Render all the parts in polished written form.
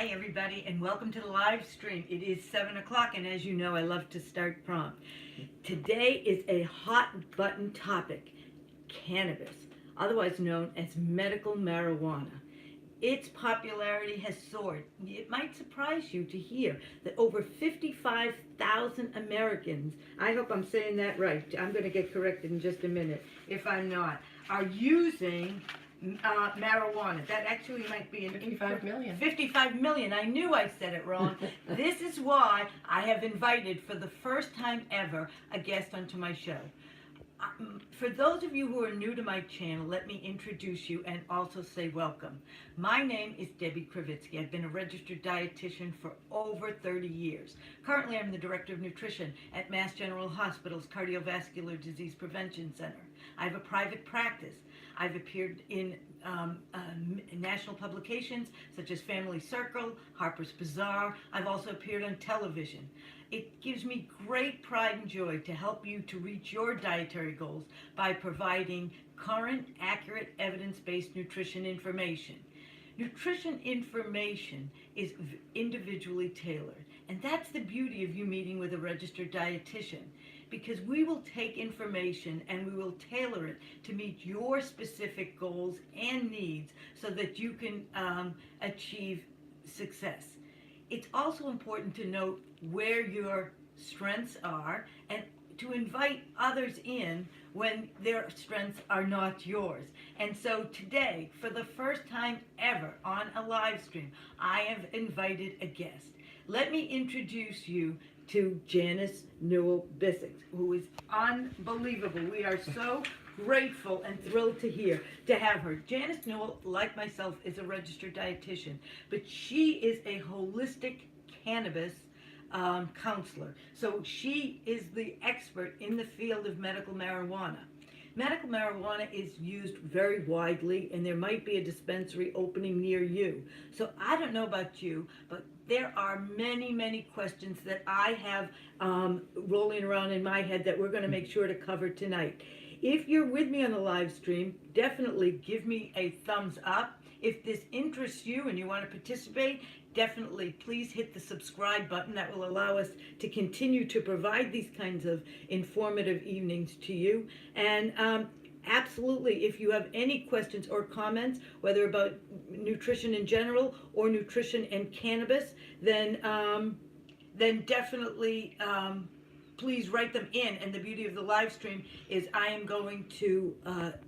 Hi everybody and welcome to the live stream. It is 7 o'clock and as you know I love to start prompt. Today is a hot button topic, cannabis, otherwise known as medical marijuana. Its popularity has soared. It might surprise you to hear that over 55,000 Americans, I hope I'm saying that right, I'm going to get corrected in just a minute if I'm not, are using marijuana. That actually might be 55 million. 55 million. I knew I said it wrong. This is why I have invited for the first time ever a guest onto my show. For those of you who are new to my channel, let me introduce you and also say welcome. My name is Debbie Kravitsky. I've been a registered dietitian for over 30 years. Currently, I'm the Director of Nutrition at Mass General Hospital's Cardiovascular Disease Prevention Center. I have a private practice. I've appeared in national publications such as Family Circle, Harper's Bazaar. I've also appeared on television. It gives me great pride and joy to help you to reach your dietary goals by providing current, accurate, evidence-based nutrition information. Nutrition information is individually tailored, and that's the beauty of you meeting with a registered dietitian, because we will take information and we will tailor it to meet your specific goals and needs so that you can achieve success. It's also important to note where your strengths are and to invite others in when their strengths are not yours. And so today, for the first time ever on a live stream, I have invited a guest. Let me introduce you to Janice Newell Bissex, who is unbelievable. We are so grateful and thrilled to have her. Janice Newell, like myself, is a registered dietitian, but she is a holistic cannabis counselor. So she is the expert in the field of medical marijuana. Medical marijuana is used very widely, and there might be a dispensary opening near you. So I don't know about you, but there are many, many questions that I have rolling around in my head that we're going to make sure to cover tonight. If you're with me on the live stream, definitely give me a thumbs up. If this interests you and you want to participate, definitely please hit the subscribe button. That will allow us to continue to provide these kinds of informative evenings to you. And absolutely, if you have any questions or comments, whether about nutrition in general or nutrition and cannabis, then definitely please write them in. And the beauty of the live stream is I am going to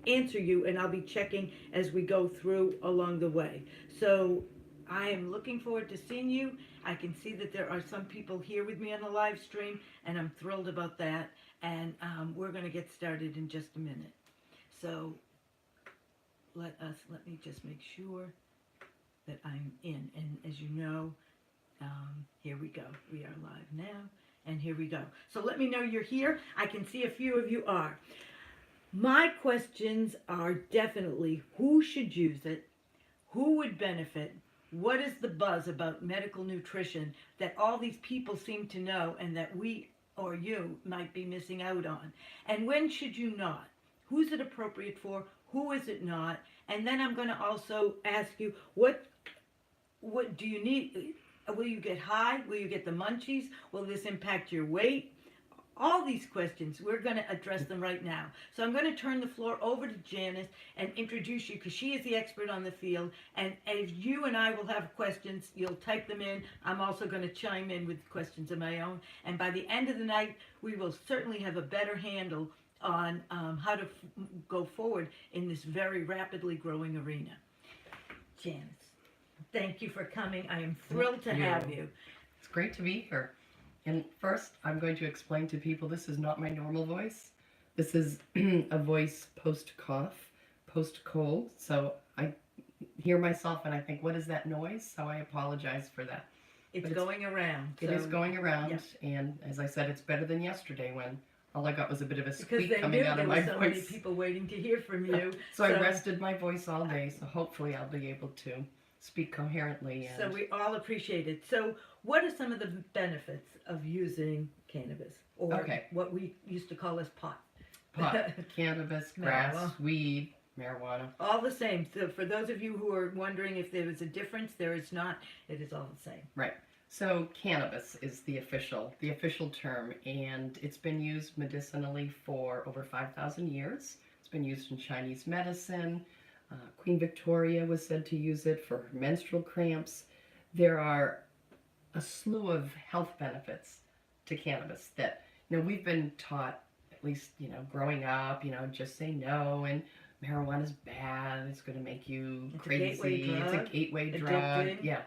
answer you, and I'll be checking as we go through along the way. So I am looking forward to seeing you. I can see that there are some people here with me on the live stream, and I'm thrilled about that. And we're going to get started in just a minute. So let me just make sure that I'm in. And as you know, here we go. We are live now, and here we go. So let me know you're here. I can see a few of you are. My questions are definitely who should use it, who would benefit, what is the buzz about medical nutrition that all these people seem to know and that we or you might be missing out on, and when should you not? Who's it appropriate for? Who is it not? And then I'm going to also ask you, what do you need? Will you get high? Will you get the munchies? Will this impact your weight? All these questions, we're going to address them right now. So I'm going to turn the floor over to Janice and introduce you, because she is the expert on the field. And if you and I will have questions, you'll type them in. I'm also going to chime in with questions of my own. And by the end of the night, we will certainly have a better handle on how to go forward in this very rapidly growing arena. Janice, thank you for coming. I am thrilled to have you. It's great to be here. And first, I'm going to explain to people this is not my normal voice. This is a voice post-cough, post-cold. So I hear myself and I think, what is that noise? So I apologize for that. It's going around. It is going around. Yeah. And as I said, it's better than yesterday when all I got was a bit of a squeak coming out of my voice. Because there were so many people waiting to hear from you. So I rested my voice all day. So hopefully I'll be able to speak coherently. So we all appreciate it. So what are some of the benefits of using cannabis, or what we used to call as pot? Pot, cannabis, grass, weed, marijuana. All the same. So for those of you who are wondering if there is a difference, there is not. It is all the same. Right. So cannabis is the official term, and it's been used medicinally for over 5,000 years. It's been used in Chinese medicine. Queen Victoria was said to use it for menstrual cramps. There are a slew of health benefits to cannabis that, we've been taught, at least, growing up, just say no, and marijuana's bad, it's going to make you crazy. It's a gateway drug. Addicting. Yeah.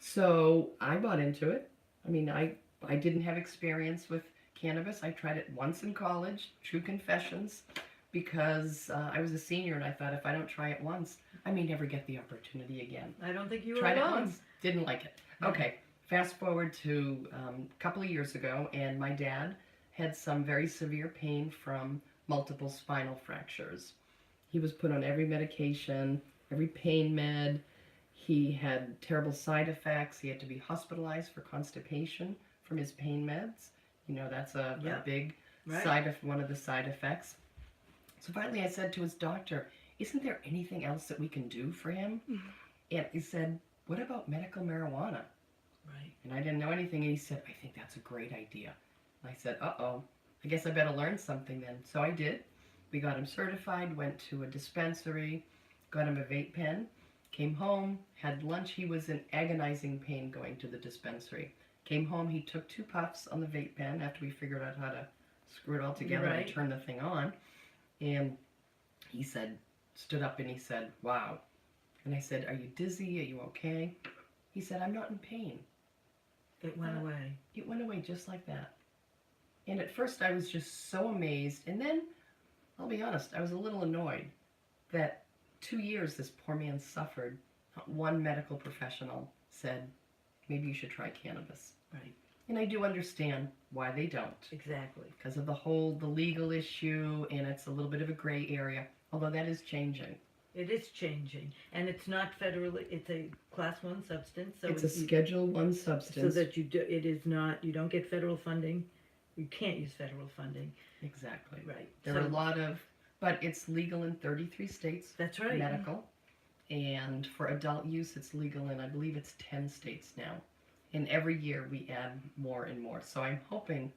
So I bought into it. I mean, I didn't have experience with cannabis. I tried it once in college, true confessions, because I was a senior and I thought if I don't try it once, I may never get the opportunity again. I don't think you were Tried alone. it once, didn't like it. Okay, fast forward to a couple of years ago, and my dad had some very severe pain from multiple spinal fractures. He was put on every medication, every pain med. He had terrible side effects. He had to be hospitalized for constipation from his pain meds. That's a big one of the side effects. So finally I said to his doctor, isn't there anything else that we can do for him? And he said, what about medical marijuana? Right. And I didn't know anything. And he said, I think that's a great idea. I said, uh-oh, I guess I better learn something then. So I did. We got him certified, went to a dispensary, got him a vape pen, came home, had lunch. He was in agonizing pain going to the dispensary. Came home, he took 2 puffs on the vape pen after we figured out how to screw it all together and turn the thing on. And he stood up and he said, wow. And I said, are you dizzy? Are you okay? He said, I'm not in pain. It went away. It went away just like that. And at first I was just so amazed. And then, I'll be honest, I was a little annoyed that 2 years this poor man suffered. Not one medical professional said, maybe you should try cannabis. Right. And I do understand why they don't. Exactly. Because of the legal issue, and it's a little bit of a gray area, although that is changing. It is changing, and it's not federally. It's a Class 1 substance. So it's a Schedule 1 substance. So that it is not. You don't get federal funding. You can't use federal funding. Exactly. Right. There are a lot of, but it's legal in 33 states. That's right. Medical, and for adult use, it's legal in I believe it's 10 states now. And every year we add more and more. So I'm hoping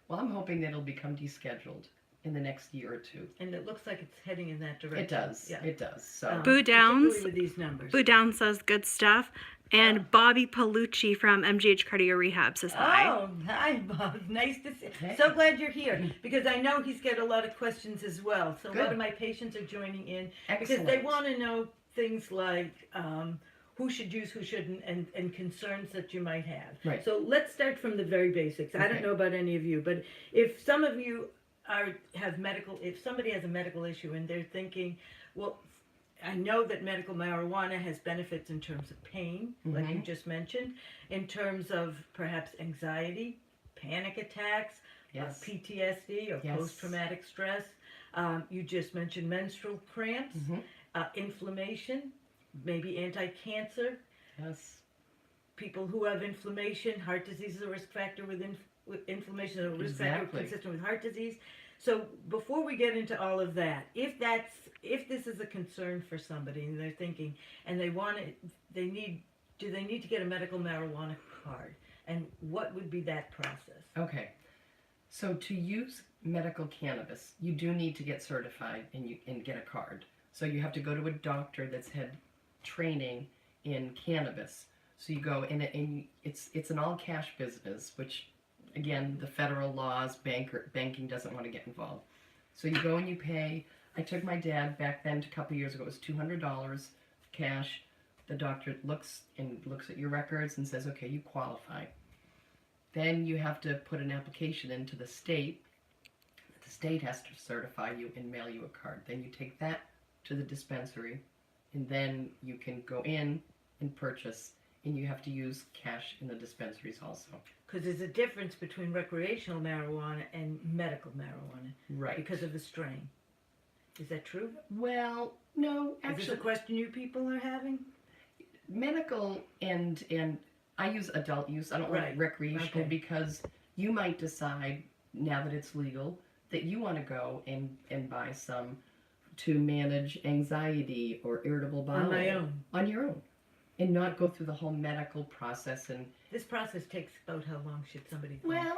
that it'll become descheduled in the next year or 2. And it looks like it's heading in that direction. It does. Yeah. It does. So Boo Downs. Particularly with these numbers. Boo Downs says good stuff. And Bobby Palucci from MGH Cardio Rehab says hi. Oh, hi, Bob. Nice to see you. Hey. So glad you're here because I know he's got a lot of questions as well. So a lot Good. of my patients are joining in Excellent. because they want to know things like who should use, who shouldn't, and concerns that you might have. Right. So let's start from the very basics. I don't Okay. know about any of you, but if some of you if somebody has a medical issue and they're thinking, well, I know that medical marijuana has benefits in terms of pain, like you just mentioned, in terms of perhaps anxiety, panic attacks, Yes. PTSD or Yes. post-traumatic stress. You just mentioned menstrual cramps, inflammation, maybe anti-cancer. Yes. People who have inflammation, heart disease is a risk factor with inflammation, is a risk factor Exactly. consistent with heart disease. So before we get into all of that, if this is a concern for somebody and they're thinking and do they need to get a medical marijuana card, and what would be that process? Okay. So to use medical cannabis, you do need to get certified and get a card. So you have to go to a doctor that's had training in cannabis. So you go and it's an all cash business, which again, the federal laws, banking doesn't want to get involved. So you go and you pay. I took my dad back then, a couple years ago, it was $200 cash. The doctor looks at your records and says, okay, you qualify. Then you have to put an application into the state. The state has to certify you and mail you a card. Then you take that to the dispensary, and then you can go in and purchase, and you have to use cash in the dispensaries also. Because there's a difference between recreational marijuana and medical marijuana. Right. Because of the strain. Is that true? Well, no, Is this actually, a question you people are having? medical and I use adult use. I don't like Right. recreational Okay. because you might decide now that it's legal that you want to go and buy some to manage anxiety or irritable bowel On my own. on your own, and not go through the whole medical process. And This process takes about how long should somebody think? well,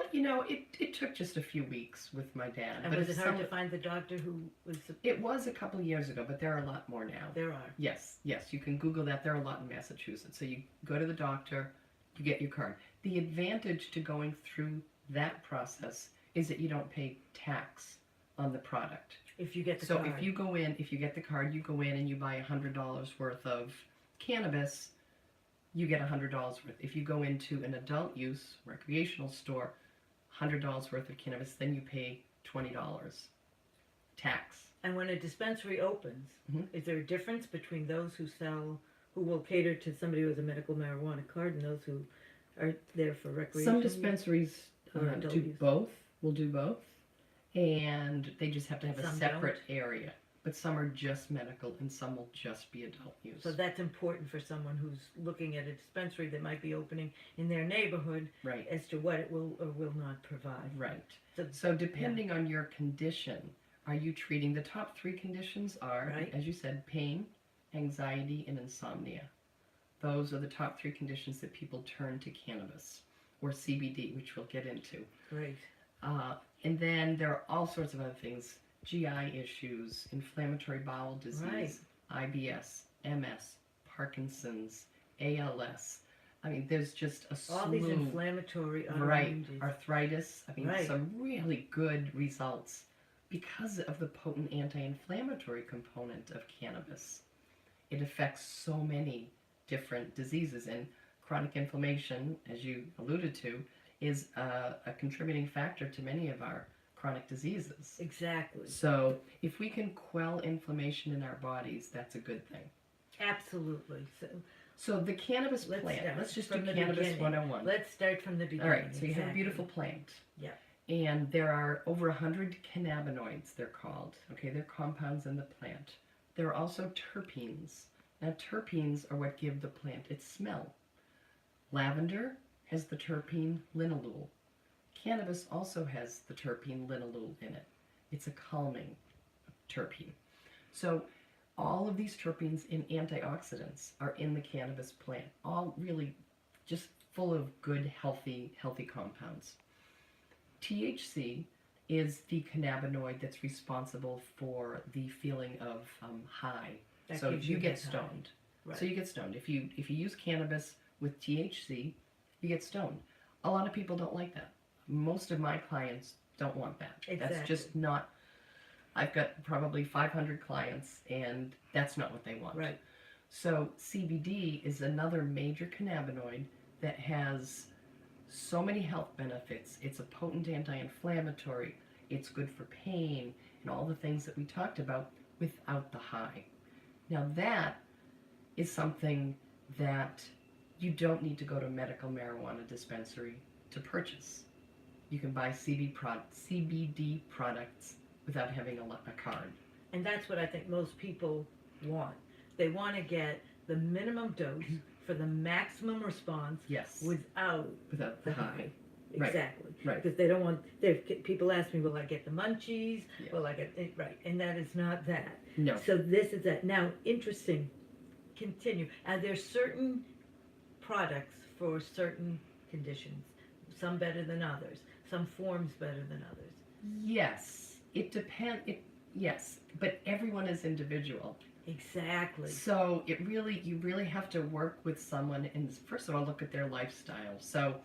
it took just a few weeks with my dad. And but was if it hard to some- find the doctor who was... It was a couple of years ago, but there are a lot more now. There are. Yes, you can Google that. There are a lot in Massachusetts. So you go to the doctor, you get your card. The advantage to going through that process is that you don't pay tax on the product. If you get the So card. if you get the card, you go in and you buy $100 worth of cannabis, you get $100 worth. If you go into an adult use recreational store, $100 worth of cannabis, then you pay $20 tax. And when a dispensary opens, Mhm. is there a difference between those who will cater to somebody who has a medical marijuana card and those who are there for recreational? Some dispensaries Or adult do use. both, will do both, and they just have to have a Some separate area. But some are just medical and some will just be adult use. So that's important for someone who's looking at a dispensary that might be opening in their neighborhood Right, as to what it will or will not provide. right. So, So depending on your condition, are you treating, the top 3 conditions are, Right. as you said, pain, anxiety, and insomnia. Those are the top 3 conditions that people turn to cannabis or CBD, which we'll get into. great. And then there are all sorts of other things, GI issues, inflammatory bowel disease, IBS, MS, Parkinson's, ALS. I mean, there's just a slew. All these inflammatory Right, autoimmune arthritis. I mean, Right. some really good results because of the potent anti-inflammatory component of cannabis. It affects so many different diseases, and chronic inflammation, as you alluded to, is a contributing factor to many of our chronic diseases. Exactly. So if we can quell inflammation in our bodies, that's a good thing. Absolutely. So the cannabis Let's plant, start let's just from do the Cannabis beginning. 101. Let's start from the beginning. All right, so you have a Exactly. beautiful plant. Yeah. And there are over 100 cannabinoids, they're called. Okay, they're compounds in the plant. There are also terpenes. Now, terpenes are what give the plant its smell. Lavender has the terpene linalool. Cannabis also has the terpene linalool in it. It's a calming terpene. So all of these terpenes and antioxidants are in the cannabis plant, all really just full of good, healthy compounds. THC is the cannabinoid that's responsible for the feeling of high. That So gives you get that high. stoned. Right. So you get stoned. If you use cannabis with THC, you get stoned. A lot of people don't like that. Most of my clients don't want that. Exactly. That's just not. I've got probably 500 clients, and that's not what they want. Right. So CBD is another major cannabinoid that has so many health benefits. It's a potent anti-inflammatory. It's good for pain and all the things that we talked about without the high. Now that is something that you don't need to go to a medical marijuana dispensary to purchase. You can buy CBD products without having a card. And that's what I think most people want. They want to get the minimum dose for the maximum response Yes. without Without the high. Right. Exactly. Right. Because they don't want, people ask me, will I get the munchies? Yeah. Will I get, right. And that is not that. No. So this is that. Now, interesting, continue. Are there certain products for certain conditions? Some better than others. Some forms better than others. Yes. It depends. Yes. But everyone is individual. Exactly. So you really have to work with someone and first of all look at their lifestyle. So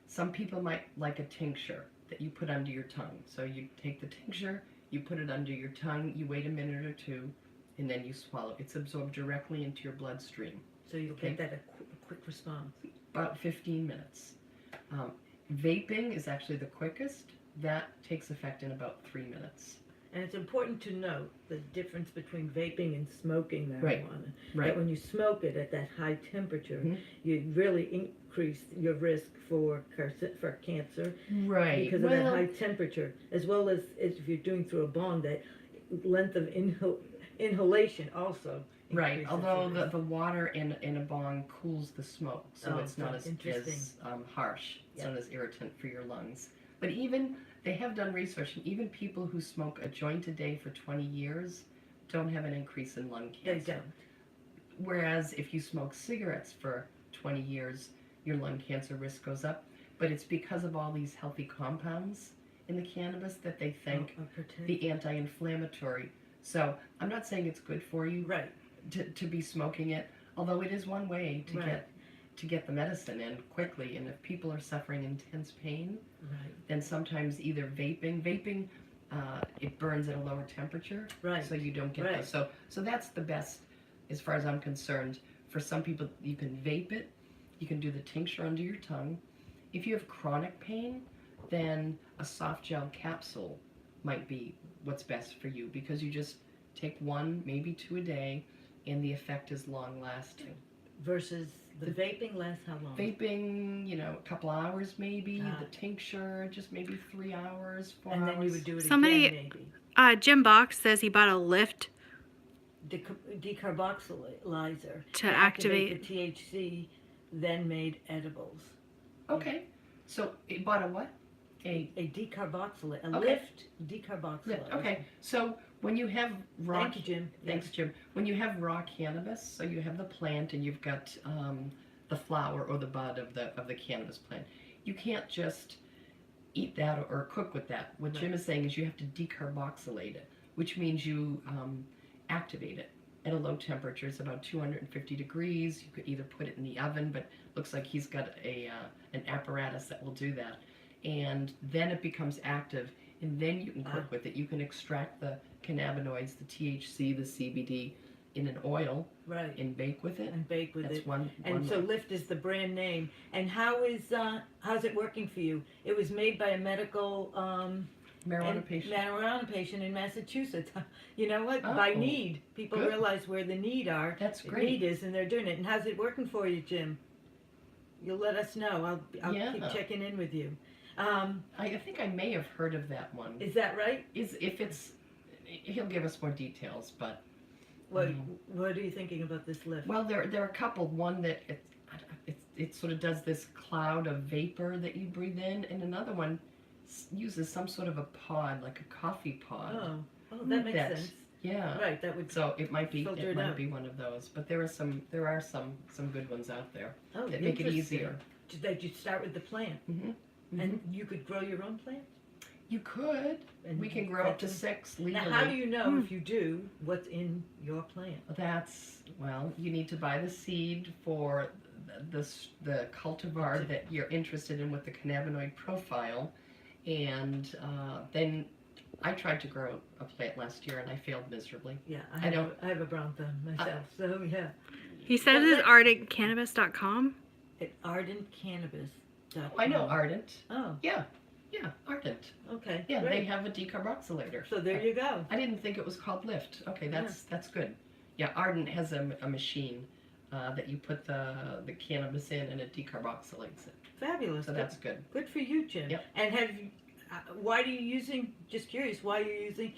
some people might like a tincture that you put under your tongue. So you take the tincture, you put it under your tongue, you wait a minute or two, and then you swallow. It's absorbed directly into your bloodstream. So you'll Okay. get that a quick response. About 15 minutes. Vaping is actually the quickest. That takes effect in about 3 minutes. And it's important to note the difference between vaping and smoking marijuana. Right. That when you smoke it at that high temperature, Mhm. you really increase your risk for cancer Right. because of that high temperature, as well as if you're doing through a bong, that length of inhalation also Right, increases although your risk. the water in a bong cools the smoke, so Oh, it's not as interesting. harsh. It's Yeah. not as irritant for your lungs. But even, they have done research, and even people who smoke a joint a day for 20 years don't have an increase in lung They cancer. don't. Whereas if you smoke cigarettes for 20 years, your lung cancer risk goes up. But it's because of all these healthy compounds in the cannabis that they think the anti-inflammatory. So I'm not saying it's good for you Right. to be smoking it, although it is one way to Right. get the medicine in quickly. And if people are suffering intense pain, Right. then sometimes either vaping, it burns at a lower temperature, Right. so you don't get Right. those. So that's the best, as far as I'm concerned. For some people, you can vape it, you can do the tincture under your tongue. If you have chronic pain, then a soft gel capsule might be what's best for you, because you just take 1, maybe 2 a day, and the effect is long lasting. Versus the vaping lasts how long? Vaping, a couple hours maybe. Ah. The tincture, just maybe 3 hours, 4 And hours. then you would do it Somebody- again, maybe. Jim Box says he bought a lift Decarboxylizer to activate. the THC, then made edibles. Okay, so it bought a what? A decarboxylate, a Okay. lift decarboxylizer. Lift. Okay, so when you have raw, Thank you, Jim. thanks, Jim. When you have raw cannabis, so you have the plant and you've got the flower or the bud of the cannabis plant, you can't just eat that or cook with that. What Jim is saying is you have to decarboxylate it, which means you activate it at a low temperature. It's about 250 degrees. You could either put it in the oven, but looks like he's got an apparatus that will do that. And then it becomes active, and then you can cook with it. You can extract the cannabinoids, the THC, the CBD, in an oil Right. and bake with it. And bake with That's it. one And so way. Lift is the brand name. And how's it working for you? It was made by a medical Marijuana patient. marijuana patient in Massachusetts. You know what? By Oh, need. People good. realize where the need are. That's The great. need is, and they're doing it. And how's it working for you, Jim? You'll let us know. I'll Yeah. keep checking in with you. I think I may have heard of that one. Is that right? He'll give us more details, but What are you thinking about this Lift? well, there are a couple. One that it sort of does this cloud of vapor that you breathe in, and another one uses some sort of a pod, like a coffee pod. Oh, that makes That- sense. Yeah. Right, that would. So it might be Filter it out. one of those, but there are some good ones out there Oh, that make it interesting. easier. That you start with the plant, and you could grow your own plant. You could. And We can grow up to that's- 6 Now, legally. how do you know if you do what's in your plant? You need to buy the seed for the cultivar that you're interested in with the cannabinoid profile, and then I tried to grow a plant last year and I failed miserably. Yeah, I don't- I have a brown thumb myself, so yeah. He says Well, it's ardentcannabis.com. At ardentcannabis.com. I know Ardent. Oh, Yeah, Ardent. okay. Yeah, great. they have a decarboxylator. So there you go. I didn't think it was called Lift. Okay, that's good. Yeah, Ardent has a machine that you put the cannabis in and it decarboxylates it. Fabulous. So that's good. Good for you, Jim. Yep. And have you, why are you using? Just curious, why are you using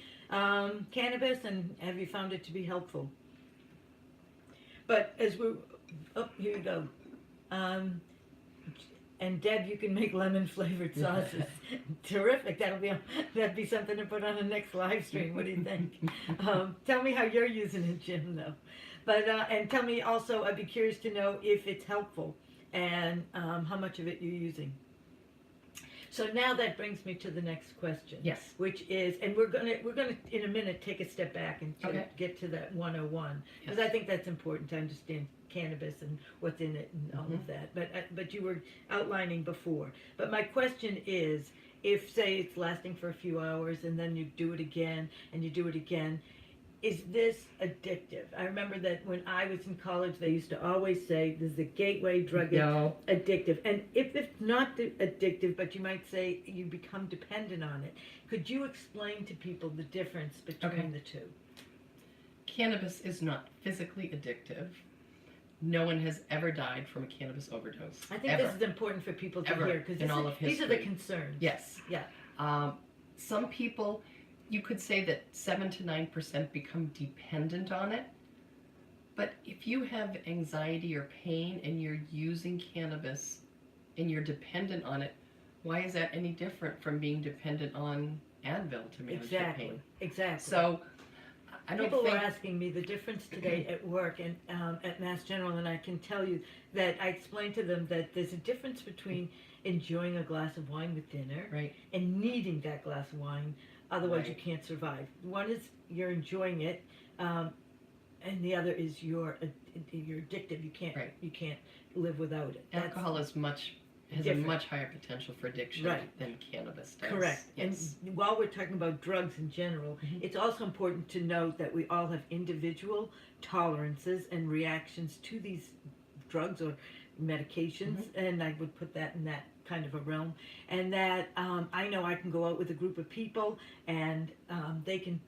cannabis, and have you found it to be helpful? But as we, here you go. And Deb, you can make lemon flavored sauces. Terrific. That'd be something to put on the next live stream. What do you think? Tell me how you're using it, Jim, though. But and tell me also, I'd be curious to know if it's helpful and how much of it you're using. So now that brings me to the next question. Yes. Which is, and we're gonna in a minute take a step back and Okay. get to that 101 because Yes. I think that's important to understand cannabis and what's in it and all of that. But you were outlining before. But my question is, if say it's lasting for a few hours and then you do it again and you do it again, is this addictive? I remember that when I was in college, they used to always say this is a gateway drug. No. Addictive. And if it's not addictive, but you might say you become dependent on it, could you explain to people the difference between Okay. the two? Cannabis is not physically addictive. No one has ever died from a cannabis overdose. I think ever. this is important for people to Ever hear because in all of these are the history. concerns. Yes. Yeah. Some people, you could say that 7 to 9% become dependent on it. But if you have anxiety or pain and you're using cannabis and you're dependent on it, why is that any different from being dependent on Advil to manage your pain? Exactly. So I don't People were think. asking me the difference today at work and at Mass General, and I can tell you that I explained to them that there's a difference between enjoying a glass of wine with dinner Right. and needing that glass of wine. Otherwise, you Right. can't survive. One is you're enjoying it, and the other is you're addicted. Right. You can't live without it. Alcohol has a different. much higher potential for addiction Right. than cannabis does. Correct. Yes. And while we're talking about drugs in general, Mhm. it's also important to note that we all have individual tolerances and reactions to these drugs or medications, and I would put that in that kind of a realm. And that I know I can go out with a group of people and they can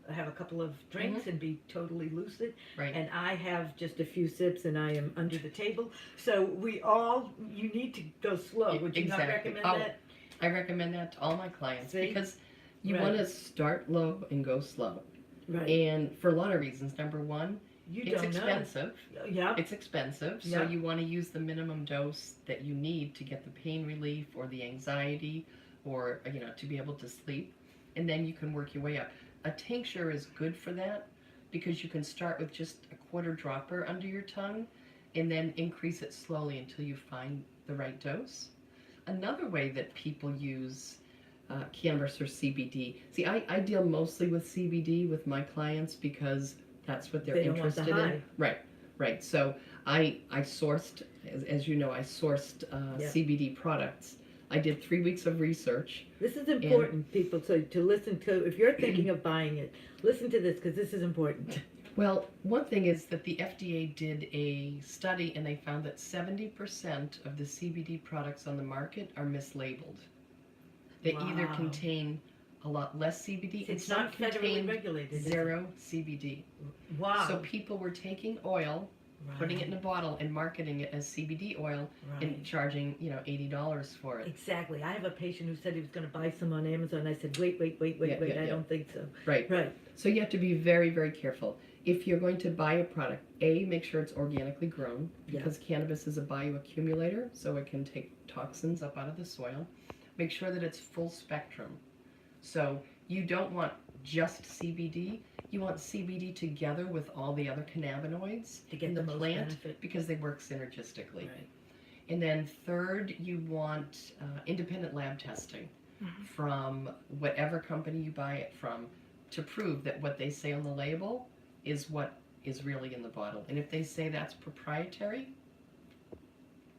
have a couple of drinks and be totally lucid. Right. And I have just a few sips and I am under the table. So you need to go slow. Would you not Exactly. recommend Oh, that? I recommend that to all my clients See? because you Right. want to start low and go slow. Right. And for a lot of reasons. Number one, You it's don't expensive. know. Yeah. It's expensive, so Yeah. you want to use the minimum dose that you need to get the pain relief or the anxiety or to be able to sleep, and then you can work your way up. A tincture is good for that because you can start with just a quarter dropper under your tongue and then increase it slowly until you find the right dose. Another way that people use cannabis or CBD. See, I deal mostly with CBD with my clients because that's what they're They don't want the interested in. high. Right. So I sourced, as you know, I sourced Yeah. CBD products. I did 3 weeks of research. This is important, people, to listen to. If you're thinking of buying it, listen to this because this is important. Well, one thing is that the FDA did a study and they found that 70% of the CBD products on the market are mislabeled. They either Wow. contain a lot less CBD and It's some not federally contain regulated. is it? zero CBD. Wow. So people were taking oil, putting it in a bottle and marketing it as CBD oil and charging, $80 for it. Exactly. I have a patient who said he was going to buy some on Amazon. I said, wait. Yeah. I don't think so. Right. Right. So you have to be very, very careful. If you're going to buy a product, make sure it's organically grown because cannabis is a bioaccumulator, so it can take toxins up out of the soil. Make sure that it's full spectrum. So you don't want just CBD. You want CBD together with all the other cannabinoids To get in the the most plant benefit. because they work synergistically. Right. And then third, you want independent lab testing from whatever company you buy it from to prove that what they say on the label is what is really in the bottle. And if they say that's proprietary,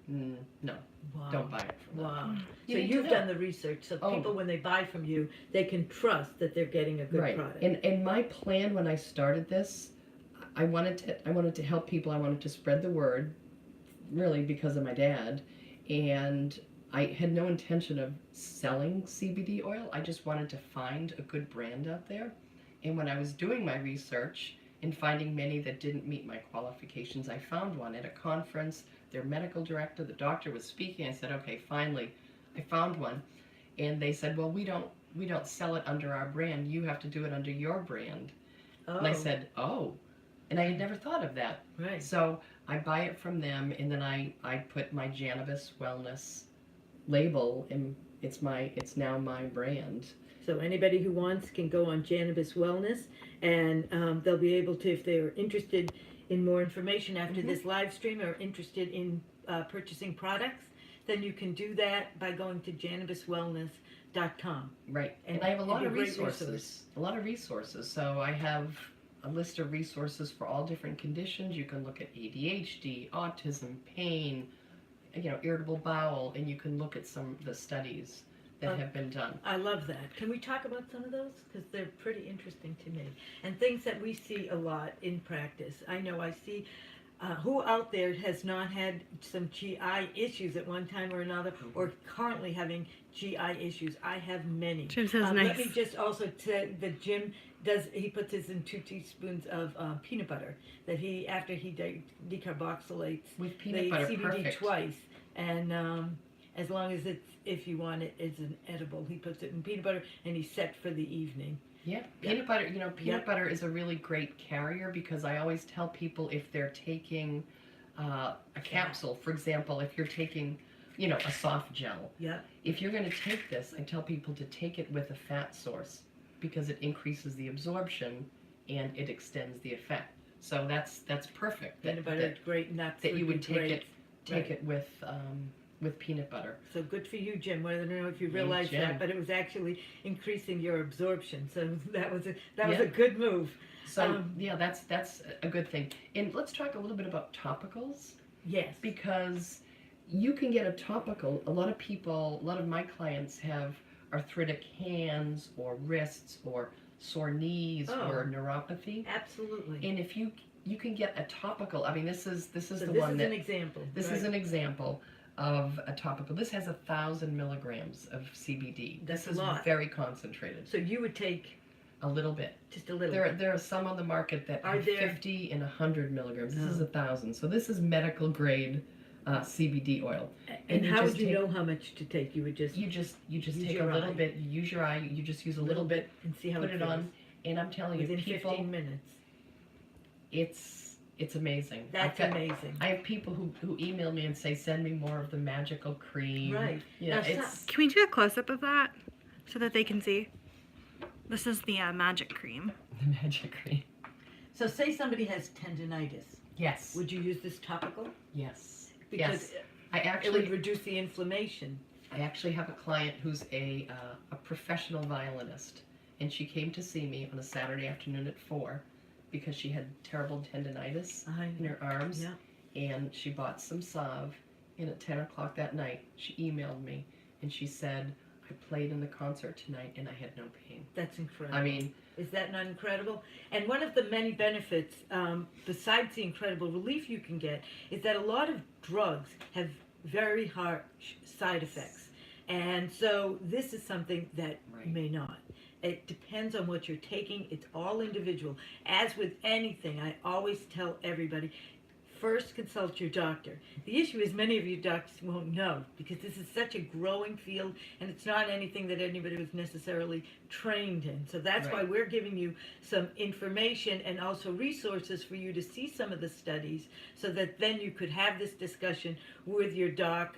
no, Wow. don't buy it from them. Wow. You So need to you've know. done the research, so Oh. people, when they buy from you, they can trust that they're getting a good Right. product. And my plan when I started this, I wanted to help people. I wanted to spread the word, really because of my dad, and I had no intention of selling CBD oil. I just wanted to find a good brand out there. And when I was doing my research and finding many that didn't meet my qualifications, I found one at a conference. Their medical director, the doctor was speaking. I said, okay, finally, I found one. And they said, well, we don't sell it under our brand. You have to do it under your brand. Oh. And I said, oh. And I had never thought of that. Right. So I buy it from them, and then I put my Cannabis Wellness label, and it's now my brand. So anybody who wants can go on Cannabis Wellness, and they'll be able to, if they're interested in more information after this live stream or interested in purchasing products, then you can do that by going to cannabiswellness.com. Right. And And I have a lot it'd of be a great resources. A lot of resources. So I have a list of resources for all different conditions. You can look at ADHD, autism, pain, irritable bowel, and you can look at some of the studies that have been done. I love that. Can we talk about some of those? Because they're pretty interesting to me. And things that we see a lot in practice. I know I see who out there has not had some GI issues at one time or another, or currently having GI issues. I have many. Jim says Let nice. me just also say that Jim he puts this in 2 teaspoons of peanut butter that after he decarboxylates With peanut the butter, CBD perfect. twice, and as long as if you want it, it's an edible. He puts it in peanut butter, and he's set for the evening. Yeah, peanut butter. Peanut butter is a really great carrier because I always tell people if they're taking a capsule, for example, if you're taking, a soft gel. Yeah. If you're going to take this, I tell people to take it with a fat source because it increases the absorption and it extends the effect. So that's perfect. Peanut butter, great nuts. that you would take great. it with peanut butter. So good for you, Jim. I don't know if you Hey, realized Jim. that, but it was actually increasing your absorption. So that was a Yeah. good move. So yeah, that's a good thing. And let's talk a little bit about topicals, Yes. because you can get a topical. A lot of my clients have arthritic hands or wrists or sore knees or neuropathy. Absolutely. And if you can get a topical, I mean, this is So the this one is that an example. this right? is an example of a topical. This has 1,000 milligrams of CBD. That's This is a lot. very concentrated. So you would take A little bit. just a little. There are some on the market that Are have there- 50 and 100 milligrams. This No. is 1,000. So this is medical grade CBD oil. And and you how just would you take- know how much to take? You would just You just Use take a your little eye. bit. You use your eye. You just use a little bit. and see how Put it it feels. on, and I'm telling you, Within people, 15 minutes. it's amazing. That's amazing. I have people who email me and say, send me more of the magical cream. Right. Yeah, Now, it's Can we do a close up of that so that they can see? This is the magic cream. the magic cream. So say somebody has tendinitis. Yes. Would you use this topical? Yes. Because Yes. I it would actually reduce the inflammation. have a client who's a professional violinist, and she came to see me on a Saturday afternoon at 4 because she had terrible tendinitis in her arms, Yeah. and she bought some salve, and at 10 o'clock that night, she emailed me, and she said, I played in the concert tonight, and I had no pain. That's incredible. I mean, Is that not incredible? And one of the many benefits, besides the incredible relief you can get, is that a lot of drugs have very harsh side effects. And so this is something that Right. may not. It depends on what you're taking. It's all individual. As with anything, I always tell everybody, first consult your doctor. The issue is many of you doctors won't know because this is such a growing field and it's not anything that anybody was necessarily trained in. So that's why Right. we're giving you some information and also resources for you to see some of the studies so that then you could have this discussion with your doc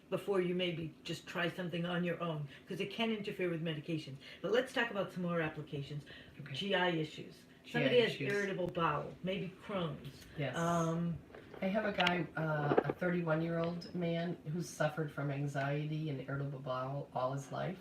before you maybe just try something on your own because it can interfere with medications. But let's talk about some more applications. Okay. GI issues. GI Somebody has issues. irritable bowel, maybe Crohn's. yes. Um, I have a guy, a 31-year-old man who's suffered from anxiety and irritable bowel all his life.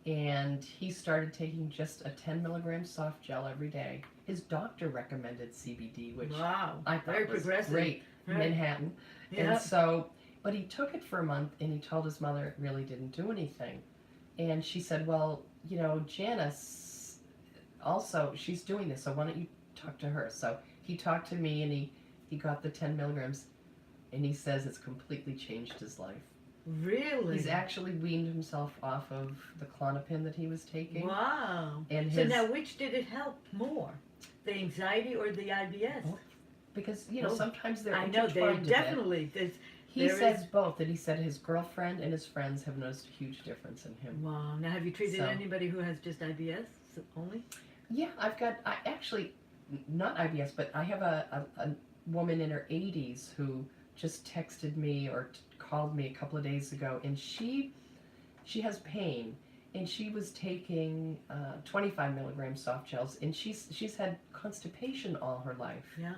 And he started taking just a 10 milligram soft gel every day. His doctor recommended CBD, which wow, I thought very was progressive. great. Right. Manhattan. Yeah. And so, but he took it for a month and he told his mother it really didn't do anything. And she said, well, you know, Janice, also, she's doing this, so why don't you talk to her? So he talked to me and he got the 10 milligrams and he says it's completely changed his life. Really? He's actually weaned himself off of the Klonopin that he was taking. Wow. And So his, now, which did it help more, the anxiety or the IBS? Both. Because, you know, Oh, sometimes they're I know they intertwined a bit. definitely. He there says is- both, and he said his girlfriend and his friends have noticed a huge difference in him. Wow. Now, have you treated So- anybody who has just IBS only? Yeah, I actually, not IBS, but I have a woman in her 80s who just texted me or called me a couple of days ago, and she has pain, and she was taking 25 milligram soft gels, and she's had constipation all her life. Yeah.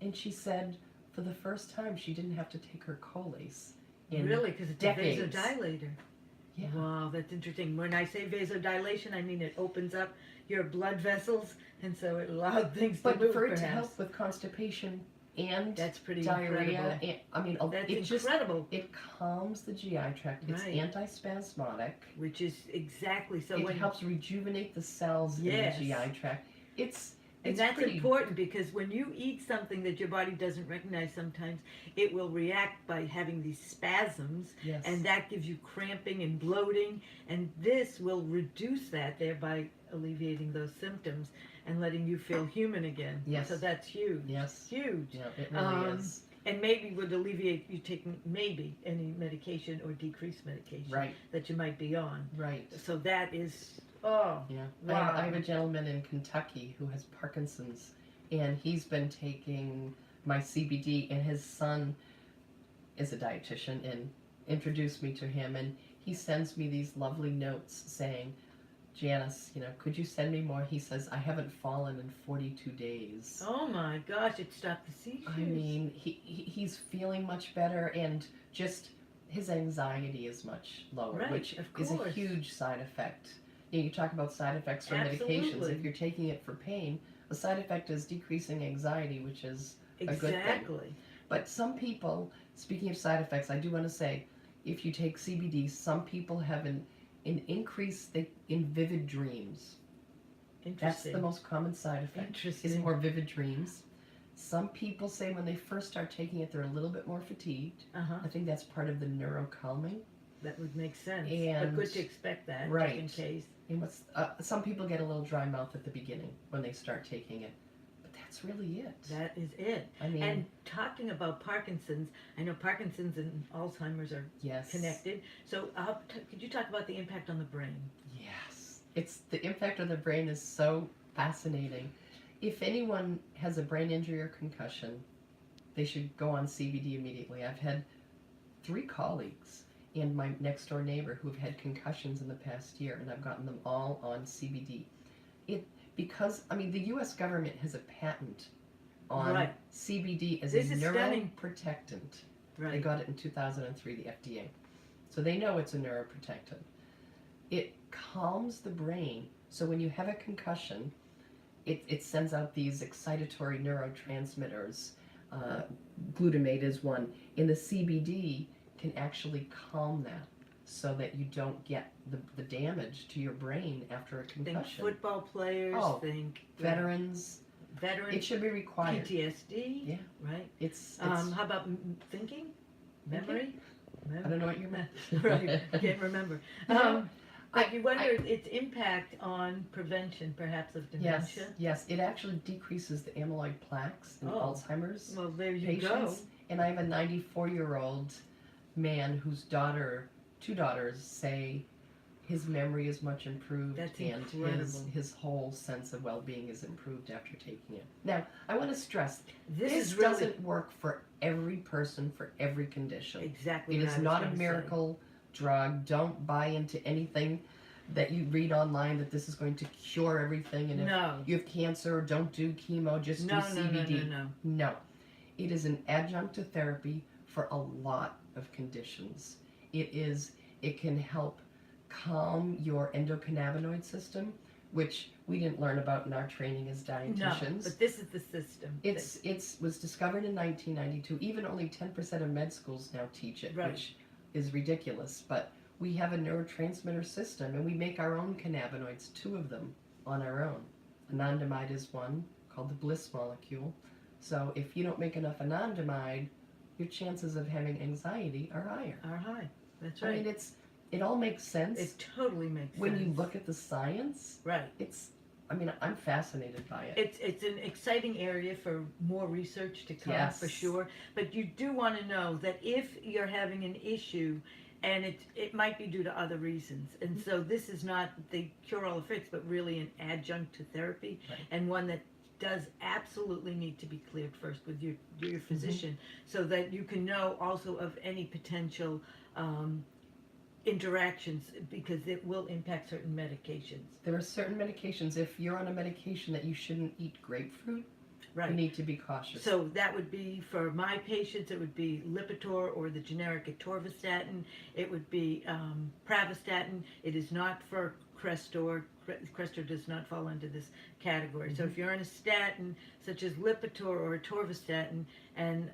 And she said for the first time she didn't have to take her Colace in Really? Because it's decades. a vasodilator. Yeah. Wow, that's interesting. When I say vasodilation, I mean it opens up your blood vessels, and so it allows things But to move, for it perhaps. to help with constipation and That's pretty diarrhea, incredible. and, I mean, That's it just incredible. it calms the GI tract. It's Right. antispasmodic. Which is exactly so. It When helps rejuvenate the cells Yes. in the GI tract. It's And that's pretty, important because when you eat something that your body doesn't recognize sometimes, it will react by having these spasms, Yes. and that gives you cramping and bloating, and this will reduce that, thereby alleviating those symptoms and letting you feel human again. Yes. So that's huge. Yes. Huge. Yeah, it really is. And maybe would alleviate you taking maybe any medication or decreased medication Right. that you might be on. Right. So that is, oh, Yeah. wow. I have a gentleman in Kentucky who has Parkinson's, and he's been taking my CBD, and his son is a dietitian and introduced me to him, and he sends me these lovely notes saying, Janice, could you send me more? He says, I haven't fallen in 42 days. Oh my gosh, it stopped the seizures. I mean, he's feeling much better, and just his anxiety is much lower, Right, which of is a course. huge side effect. You talk about side effects from medications. Absolutely. If you're taking it for pain, a side effect is decreasing anxiety, which is a good thing. Exactly. But some people, speaking of side effects, I do want to say, if you take CBD, some people have an increase in vivid dreams. That's Interesting. the most common side effect. Interesting. Is more vivid dreams. Some people say when they first start taking it, they're a little bit more fatigued. Uh-huh. I think that's part of the neurocalming. That would make sense. And- but good to expect that, right. just in case. And some people get a little dry mouth at the beginning when they start taking it. But that's really it. That is it. I mean, And talking about Parkinson's, I know Parkinson's and Alzheimer's are yes. connected. So could you talk about the impact on the brain? Yes. It's the impact on the brain is so fascinating. If anyone has a brain injury or concussion, they should go on CBD immediately. I've had 3 colleagues and my next door neighbor who have had concussions in the past year, and I've gotten them all on CBD. Because the U.S. government has a patent on Right. CBD as This a is stunning. neuroprotectant. They Right. got it in 2003, the FDA. So they know it's a neuroprotectant. It calms the brain. So when you have a concussion, it sends out these excitatory neurotransmitters. Glutamate is one. And the CBD can actually calm that so that you don't get the damage to your brain after a Think concussion. football players, Oh, think Veterans, it veterans, should be required. PTSD, Yeah. right? It's How about thinking? Memory? I don't know what you meant. Right, I can't remember. But you wonder I- its impact on prevention, perhaps, of Yes, dementia. yes, it actually decreases the amyloid plaques in Oh. Alzheimer's Well, there you patients. go. And I have a 94-year-old man whose 2 daughters say his memory is much improved That's and incredible. his whole sense of well-being is improved after taking it. Now, I want to stress, This this is really doesn't work for every person for every condition. exactly It what is I was not a gonna say. miracle drug. Don't buy into anything that you read online that this is going to cure everything, and if No. you have cancer, don't do chemo, just No, do no, no, CBD. no, no. No. It is an adjunct to therapy for a lot of conditions. It can help calm your endocannabinoid system, which we didn't learn about in our training as No, dietitians. but this is the system. It was discovered in 1992. Even only 10% of med schools now teach it, Right. which is ridiculous. But we have a neurotransmitter system, and we make our own cannabinoids, 2 of them on our own. Anandamide is one, called the bliss molecule. So if you don't make enough anandamide, your chances of having anxiety are higher. Are high. That's I right. mean, it all makes sense. It totally makes when sense. you look at the science, Right. I'm fascinated by it. It's an exciting area for more research to come, Yes. for sure. But you do want to know that if you're having an issue, and it might be due to other reasons, and so this is not the cure-all of fix, but really an adjunct to therapy, Right. and one that does absolutely need to be cleared first with your physician, so that you can know also of any potential interactions, because it will impact certain medications. There are certain medications, if you're on a medication that you shouldn't eat grapefruit, Right. you need to be cautious. So that would be, for my patients, it would be Lipitor or the generic atorvastatin. It would be pravastatin. It is not for Crestor. Crestor does not fall into this category. So if you're on a statin, such as Lipitor or atorvastatin and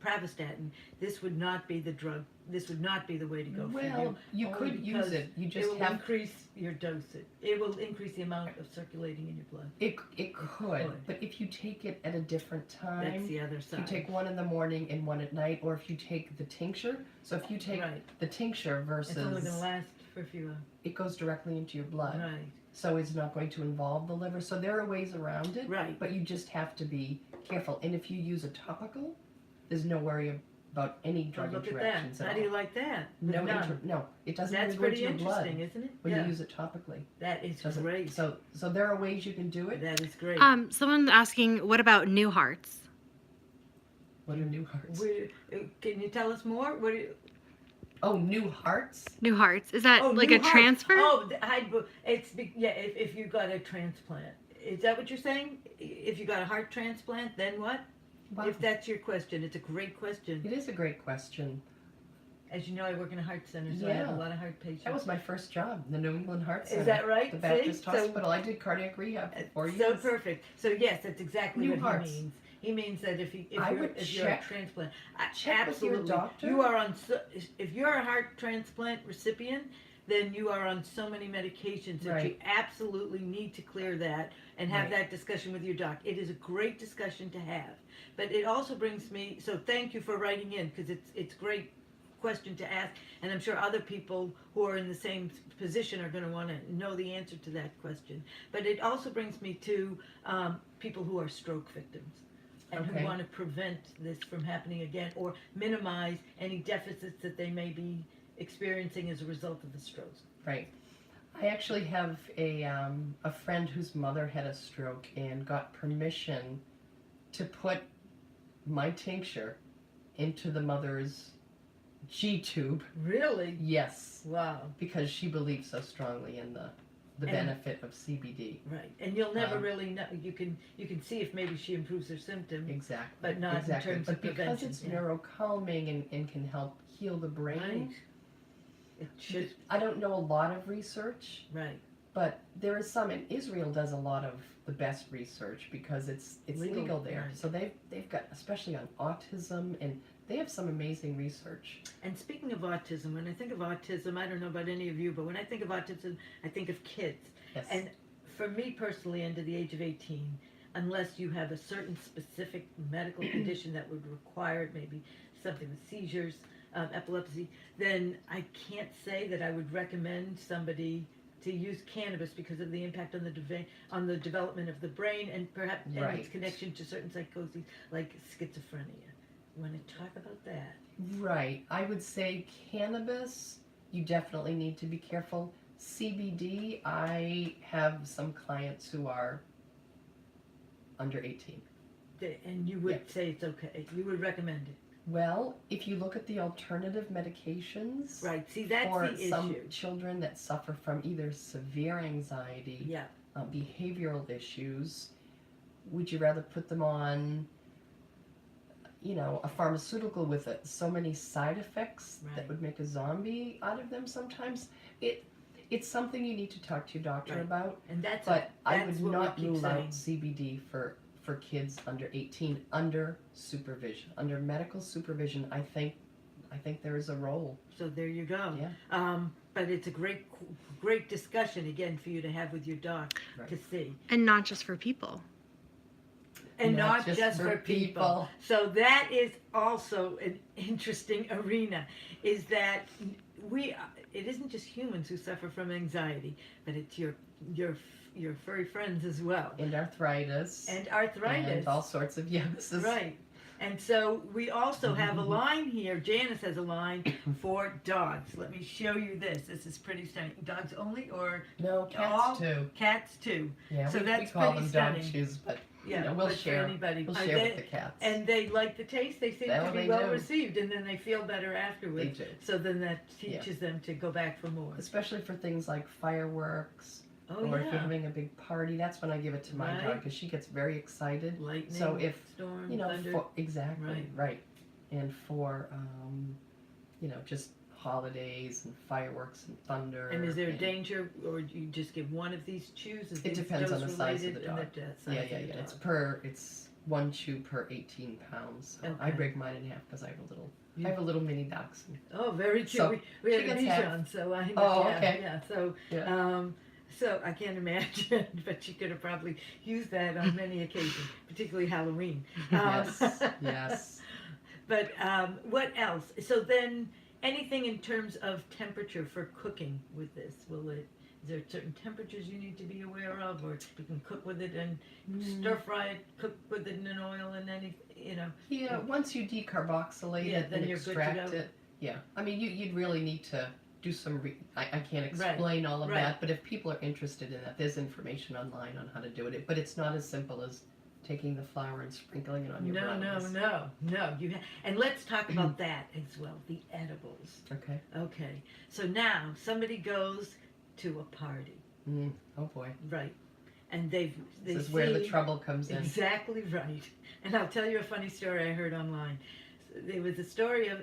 pravastatin, this would not be the drug. This would not be the way to go for you. Well, you only could use because it. You It just will have increase your dosage. It will increase the amount of circulating in your blood. it could, could. but if you take it at a different That's time, the other if you side. take one in the morning and one at night, or if you take the tincture. So if you take Right. the tincture It's only going to versus last for a few hours. it goes directly into your blood, Right, so it's not going to involve the liver. So there are ways around it, right. but you just have to be careful. And if you use a topical, there's no worry about any Oh, drug look at interactions that. at How all. do you like that? With No, none. no, it doesn't That's even go into pretty your blood interesting, isn't it? when Yeah, you use it topically. that is Doesn't- great. So there are ways you can do it. That is great. Someone's asking, what about new hearts? What are new hearts? Can you tell us more? Oh, new hearts? New hearts. Is that like new a heart. transfer? Oh, yeah. If you got a transplant, is that what you're saying? If you got a heart transplant, then what? Wow. If that's your question, it's a great question. It is a great question. As you know, I work in a heart center, so I have a lot of heart patients. That was my first job, the New England Heart Center. Is that right? The Baptist See? Hospital. I did cardiac rehab for 4 years. So perfect. So yes, that's exactly New what hearts. he means. He means that if you're a transplant, check absolutely. with your doctor. You are on. If you're a heart transplant recipient, then you are on so many medications that you absolutely need to clear that and have that discussion with your doc. It is a great discussion to have, but it also brings me. So thank you for writing in, because it's great question to ask, and I'm sure other people who are in the same position are going to want to know the answer to that question. But it also brings me to people who are stroke victims and who want to prevent this from happening again, or minimize any deficits that they may be experiencing as a result of the stroke. Right. I actually have a friend whose mother had a stroke and got permission to put my tincture into the mother's G-tube. Really? Yes. Wow. Because she believes so strongly in the benefit of CBD. Right. And you'll never really know. You can see if maybe she improves her symptoms. Exactly. But not in terms of prevention. Because it's neurocalming and can help heal the brain. Right. It should. I don't know a lot of research. Right. But there is some, and Israel does a lot of the best research because it's legal there. Right. So they've got, especially on autism, and they have some amazing research. And speaking of autism, when I think of autism, I don't know about any of you, but when I think of autism, I think of kids. Yes. And for me personally, under the age of 18, unless you have a certain specific medical condition that would require it, maybe something with seizures, epilepsy, then I can't say that I would recommend somebody to use cannabis because of the impact on the development of the brain, and perhaps and its connection to certain psychoses like schizophrenia. You want to talk about that? Right. I would say cannabis, you definitely need to be careful. CBD, I have some clients who are under 18. And you would say it's okay. You would recommend it. Well, if you look at the alternative medications, right? See, that's for the some issue. Children that suffer from either severe anxiety, behavioral issues, would you rather put them on, a pharmaceutical with so many side effects that would make a zombie out of them? Sometimes it's something you need to talk to your doctor about. And that's I would not rule out CBD for kids under 18 under supervision, under medical supervision. I think there is a role. So there you go. Yeah. But it's a great discussion again for you to have with your doc to see. And not just for people. And not just for people. So that is also an interesting arena, is that it isn't just humans who suffer from anxiety, but it's your furry friends as well. And arthritis. And all sorts of yeses. Right. And so we also have a line here. Janice has a line for dogs. Let me show you this. This is pretty stunning. Dogs only, or no, cats too. Cats too. Yeah, so we call them dog chews, but we'll share. We'll share with the cats. And they like the taste. They seem to be well received, and then they feel better afterwards. They do. So then that teaches them to go back for more. Especially for things like fireworks. Or if you're having a big party, that's when I give it to my dog, because she gets very excited. Lightning, so if storm, thunder. Exactly, right. And for just holidays and fireworks and thunder. And is there a danger, or do you just give one of these chews? It depends on the size of the dog. It's 1 chew per 18 pounds. So I break mine in half because I have a little mini dachshund. Oh, very cute. So we have a Bichon, so I know. Oh, okay. Yeah. So so I can't imagine, but she could have probably used that on many occasions, particularly Halloween. Yes. But what else? So then, anything in terms of temperature for cooking with this? Is there certain temperatures you need to be aware of, or you can cook with it and stir fry it, cook with it in an oil and anything, Yeah, once you decarboxylate it and extract it. Yeah, I mean, you'd really need to do some. I can't explain all of that, but if people are interested in that, there's information online on how to do it. But it's not as simple as taking the flower and sprinkling it on your No, brownies. no. And let's talk about that as well, the edibles. Okay. Okay, so now somebody goes to a party, Oh boy. right? And they This is where the see- trouble comes in. Exactly right. And I'll tell you a funny story I heard online. There was a story of,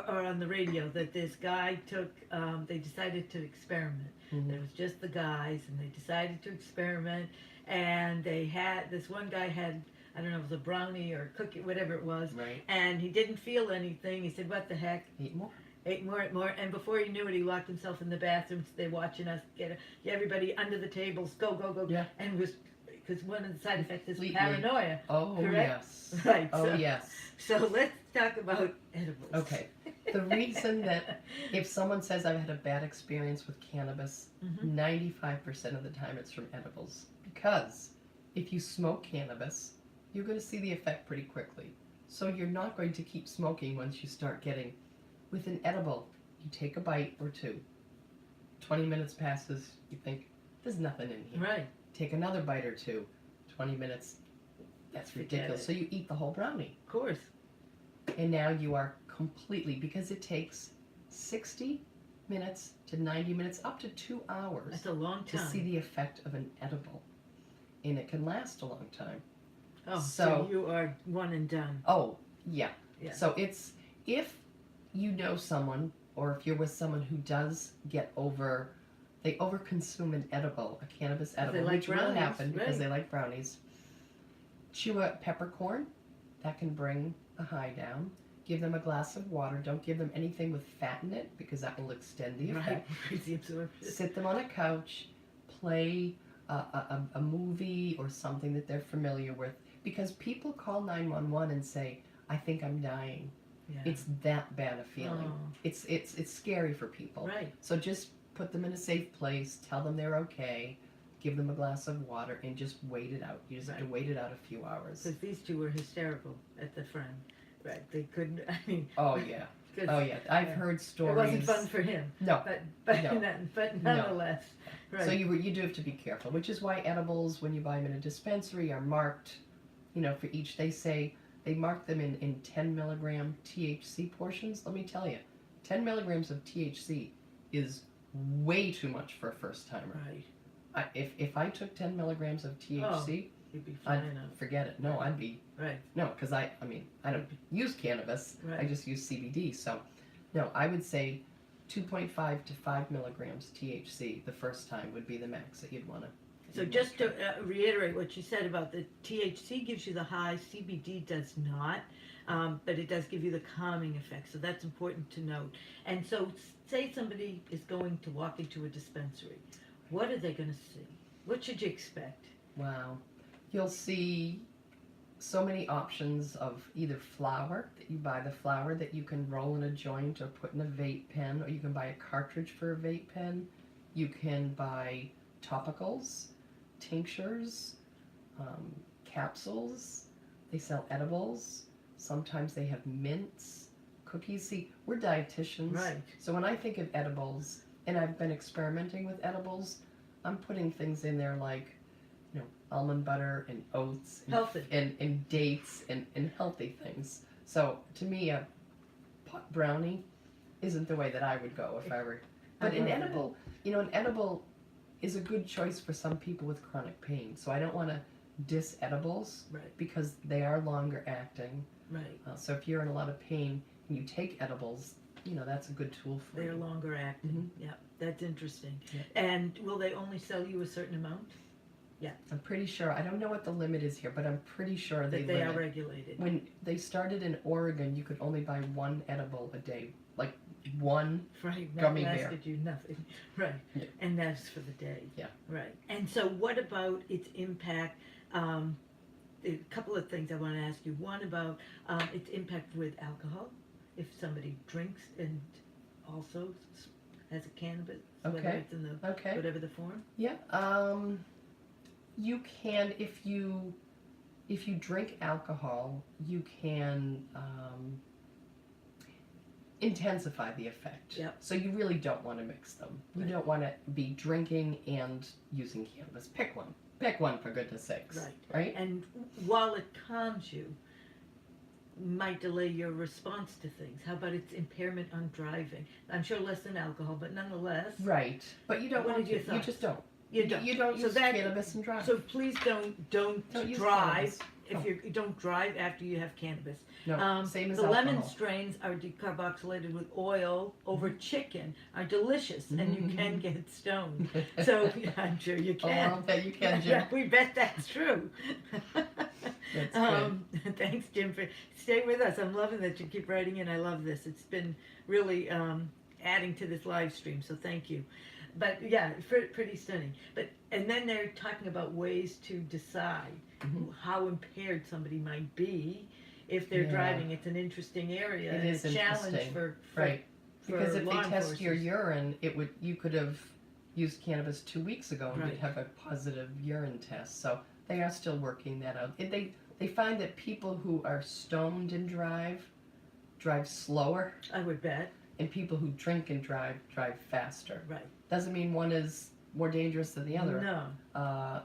or on the radio, that this guy took, they decided to experiment. Mhm. It was just the guys, and they decided to experiment. And they had, this one guy had, I don't know, it was a brownie or a cookie, whatever it was. Right. And he didn't feel anything. He said, what the heck? Eat more. Ate more. And before he knew it, he locked himself in the bathroom. They're watching us get everybody under the tables, go. Yeah. And was, because one of the side effects is Completely. paranoia. Oh Correct? yes. Right. Oh so, yes. So let's talk about edibles. Okay. The reason that if someone says I've had a bad experience with cannabis, Mhm. 95% of the time it's from edibles. Because if you smoke cannabis, you're going to see the effect pretty quickly. So you're not going to keep smoking once you start getting. With an edible, you take a bite or two. 20 minutes passes, you think, there's nothing in here. Right. Take another bite or two. 20 minutes, that's Forget ridiculous. it. So you eat the whole brownie. Of course. And now you are completely, because it takes 60 minutes to 90 minutes, up to 2 hours That's a long to time. see the effect of an edible. And it can last a long time. Oh, so- so you are one and done. Oh, yeah. Yeah. So it's, if you know someone, or if you're with someone who does get they overconsume an edible, a cannabis edible, like which will brownies, happen because right. they like brownies. Chew a peppercorn, that can bring a high down. Give them a glass of water. Don't give them anything with fat in it because that will extend the Right. effect. Crazy absorption. Sit them on a couch, play a movie or something that they're familiar with, because people call 911 and say, I think I'm dying. Yeah. It's that bad a feeling. Oh. It's scary for people. Right. So just put them in a safe place, tell them they're okay, give them a glass of water, and just wait it out. You just have to Right. wait it out a few hours. Because these two were hysterical at the friend. Right. They couldn't, I mean. Oh yeah. 'cause Oh yeah. I've yeah. heard It stories. wasn't fun for him. No. But No. but No. nonetheless. Right. So you do have to be careful, which is why edibles, when you buy them in a dispensary, are marked, for each. They say they mark them in 10 milligram THC portions. Let me tell you, 10 milligrams of THC is way too much for a first timer. Right. If I took 10 milligrams of THC, You'd be fine I'd enough. forget it. No, I'd be Right. no, because I don't use cannabis. I Right. just use CBD. So, no, I would say 2.5 to 5 milligrams THC the first time would be the max that you'd want to. So just to reiterate what you said about the THC gives you the high, CBD does not, but it does give you the calming effect. So that's important to note. And so say somebody is going to walk into a dispensary. What are they going to see? What should you expect? Wow. You'll see so many options of either flour, that you buy the flour that you can roll in a joint or put in a vape pen, or you can buy a cartridge for a vape pen. You can buy topicals, tinctures, capsules. They sell edibles. Sometimes they have mints, cookies. See, we're dietitians. Right. So when I think of edibles, and I've been experimenting with edibles, I'm putting things in there like, almond butter and oats and, Healthy. and dates and healthy things. So to me, a pot brownie isn't the way that I would go if I were. But an love that. edible, an edible is a good choice for some people with chronic pain. So I don't want to diss edibles Right. because they are longer acting. Right. So if you're in a lot of pain and you take edibles, that's a good tool for They're you. longer acting. Mhm. Yeah, that's interesting. Yeah. And will they only sell you a certain amount? I'm pretty sure. I don't know what the limit is here, but I'm pretty sure That they are limit. regulated. When they started in Oregon, you could only buy one edible a day, like one. Right, that Gummy bear. lasted you nothing. Right, Yeah. and that's for the day. Yeah. Right. And so, what about its impact? A couple of things I want to ask you. One about its impact with alcohol. If somebody drinks and also has a cannabis, whether Okay. it's in the Okay. whatever the form. Yeah. You can, if you drink alcohol, you can intensify the effect. Yep. So you really don't want to mix them. You Right. don't want to be drinking and using cannabis. Pick one. pick one for goodness sakes. Right? And while it calms you, might delay your response to things. How about its impairment on driving? I'm sure less than alcohol, but nonetheless. Right. But you don't What want are your to. You thoughts? just don't. You don't. You don't So use that- cannabis and drive. So please don't use drive cannabis. if No. you don't drive after you have cannabis. No, same as the alcohol. lemon strains are decarboxylated with oil over chicken, are delicious, and you can get stoned. So I'm sure you Oh, can. I'll bet you can, Jim. Yeah, we bet that's true. That's good. Thanks, Jim, for staying with us. I'm loving that you keep writing in. I love this. It's been really adding to this live stream, so thank you. But yeah, pretty stunning. And then they're talking about ways to decide how impaired somebody might be if they're driving. It's an interesting area. It is a challenge interesting. for Right. for Because if they law test your enforcers. urine, you could have used cannabis 2 weeks ago and Right. you'd have a positive urine test. So they are still working that out. They find that people who are stoned and drive slower, I would bet. and people who drink and drive faster. Right. Doesn't mean one is more dangerous than the other. No,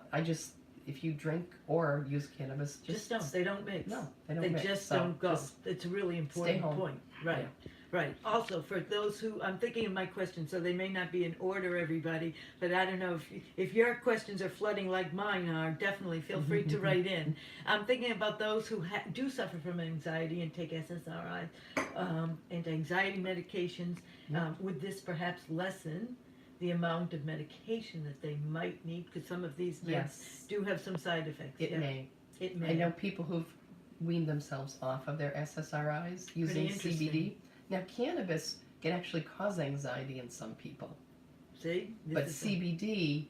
If you drink or use cannabis, just don't. They don't mix. No, they don't They mix. just So don't go. just It's a really important home. point. Right. Right. Also, for those who, I'm thinking of my questions, so they may not be in order, everybody, but I don't know if your questions are flooding like mine are, definitely feel free to write in. I'm thinking about those who do suffer from anxiety and take SSRI and anxiety medications. Would this perhaps lessen the amount of medication that they might need? Because some of these meds Yes, do have some side effects. it Yeah, may. It may. I know people who've weaned themselves off of their SSRIs using interesting. CBD. Now, cannabis can actually cause anxiety in some people, See? This but is CBD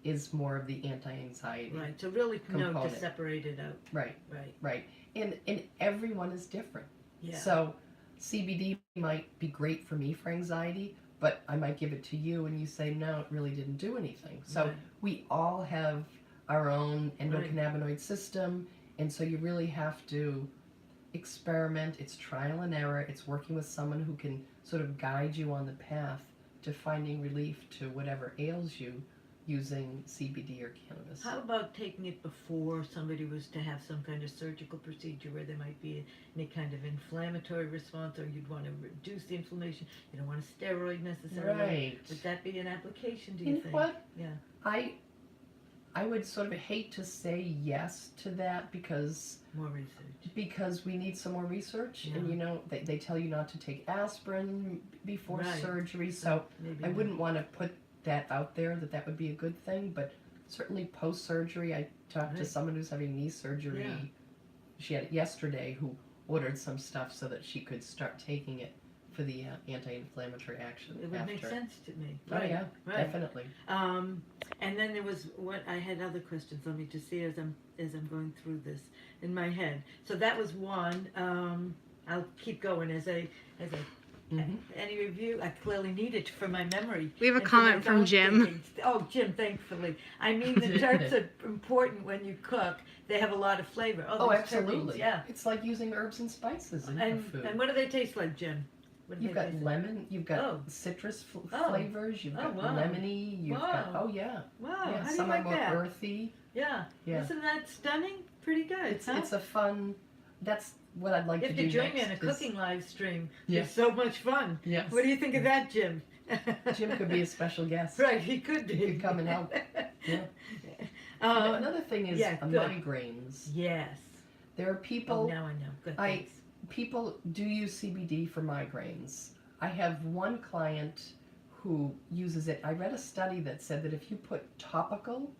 is more of the anti-anxiety. right. So really know to component. separate it out. Right, Right. right. And everyone is different. Yeah. So CBD might be great for me for anxiety, but I might give it to you and you say, no, it really didn't do anything. So Right. we all have our own endocannabinoid system, and so you really have to experiment. It's trial and error. It's working with someone who can sort of guide you on the path to finding relief to whatever ails you using CBD or cannabis. How about taking it before somebody was to have some kind of surgical procedure where there might be any kind of inflammatory response, or you'd want to reduce the inflammation? You don't want a steroid necessarily. Right. Would that be an application, do You you know think? what? Yeah. I would sort of hate to say yes to that because More research. we need some more research, and Yeah. you know they tell you not to take aspirin before Right. surgery, so Maybe I not. wouldn't want to put that out there that would be a good thing. But certainly post surgery, I talked to Right. someone who's having knee surgery. Yeah. She had it yesterday, who ordered some stuff so that she could start taking it for the anti-inflammatory action It would after. make sense to me. Oh yeah, Right. definitely. And then there was I had other questions. Let me just see as I'm going through this in my head. So that was one. I'll keep going as Mhm. any review. I clearly need it for my memory. We have a and for my comment from own Jim. thinking. Oh, Jim, thankfully. I mean, the terps are important when you cook. They have a lot of flavor. Oh, there's terpenes, absolutely. yeah. It's like using herbs and spices in your And food. what do they taste like, Jim? What do You've they got taste lemon, you've got Oh. citrus Oh. flavors, you've Oh, got wow. lemony, you've got, Wow. oh yeah. Wow, Yeah, how do you some like are more that? earthy. Yeah. Yeah. Isn't that stunning? Pretty good, It's huh? a fun, that's what I'd like You to have do to join me next on a is- cooking live stream. Yeah. It's so much fun. Yes. What do you think of that, Jim? Jim could be a special guest. Right, he could be. He could come and help. Yeah. Another thing is yeah, good. migraines. Yes. There are Oh, people, now I know. Good, I- thanks. people do use CBD for migraines. I have one client who uses it. I read a study that said that if you put topical